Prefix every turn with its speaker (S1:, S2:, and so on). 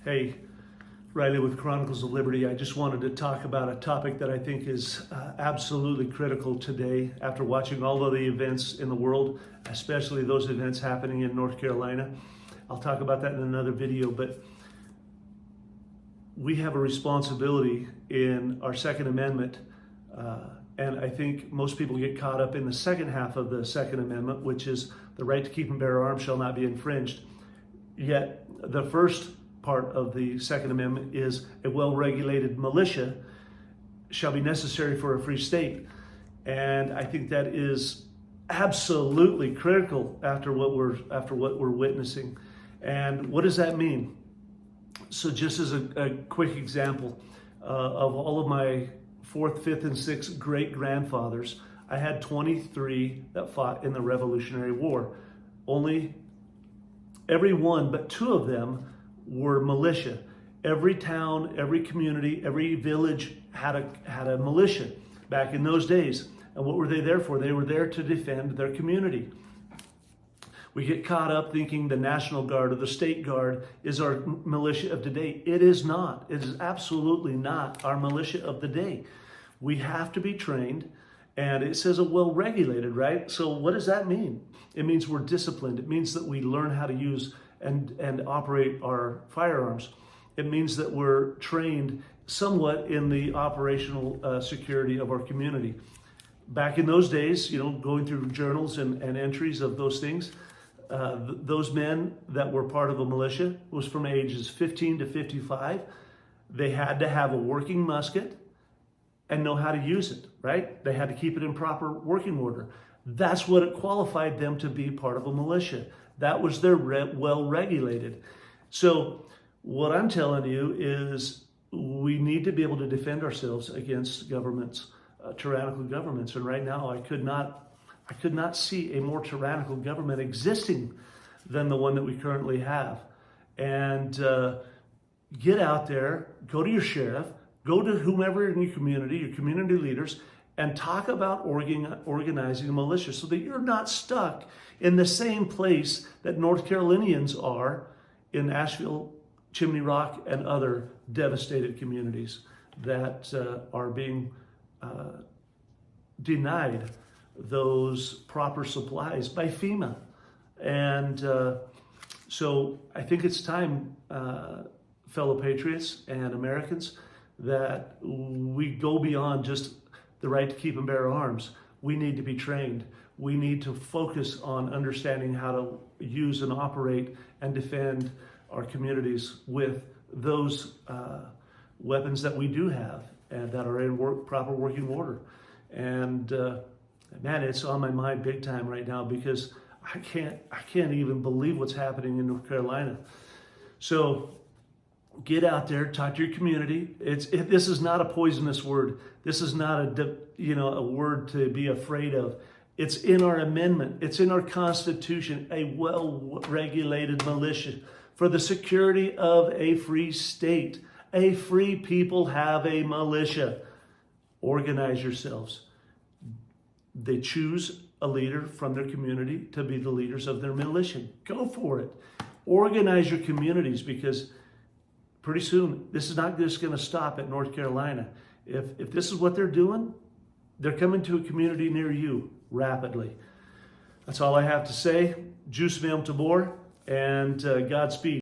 S1: Hey, Riley with Chronicles of Liberty. I just wanted to talk about a topic that I think is absolutely critical today after watching all of the events in the world, especially those events happening in North Carolina. I'll talk about that in another video, but we have a responsibility in our Second Amendment, and I think most people get caught up in the second half of the Second Amendment, which is the right to keep and bear arms shall not be infringed. Yet the first part of the Second Amendment is a well-regulated militia shall be necessary for a free state. And I think that is absolutely critical after what we're witnessing. And what does that mean? So just as a quick example, of all of my fourth, fifth, and sixth great-grandfathers, I had 23 that fought in the Revolutionary War. Only every one but two of them were militia. Every town, every community, every village had a militia back in those days. And what were they there for? They were there to defend their community. We get caught up thinking the National Guard or the State Guard is our militia of today. It is not. It is absolutely not our militia of the day. We have to be trained, and it says a well-regulated, right? So what does that mean? It means we're disciplined. It means that we learn how to use and operate our firearms. It means that we're trained somewhat in the operational security of our community. Back in those days, going through journals and entries of those things, those men that were part of a militia was from ages 15 to 55. They had to have a working musket and know how to use it, right? They had to keep it in proper working order. That's what it qualified them to be part of a militia. That was their well-regulated. So what I'm telling you is we need to be able to defend ourselves against governments, tyrannical governments. And right now I could not see a more tyrannical government existing than the one that we currently have. And get out there, go to your sheriff, go to whomever in your community leaders, and talk about organizing a militia so that you're not stuck in the same place that North Carolinians are in Asheville, Chimney Rock, and other devastated communities that are being denied those proper supplies by FEMA. And so I think it's time, fellow patriots and Americans, that we go beyond just the right to keep and bear arms. We need to be trained. We need to focus on understanding how to use and operate and defend our communities with those weapons that we do have and that are in proper working order. And man, it's on my mind big time right now because I can't even believe what's happening in North Carolina. So get out there, talk to your community. This is not a poisonous word. This is not a word to be afraid of. It's in our amendment. It's in our Constitution, a well-regulated militia for the security of a free state. A free people have a militia. Organize yourselves. They choose a leader from their community to be the leaders of their militia. Go for it. Organize your communities because pretty soon this is not just going to stop at North Carolina. If this is what they're doing, they're coming to a community near you rapidly. That's all I have to say. Jus Meum Tabor, and Godspeed.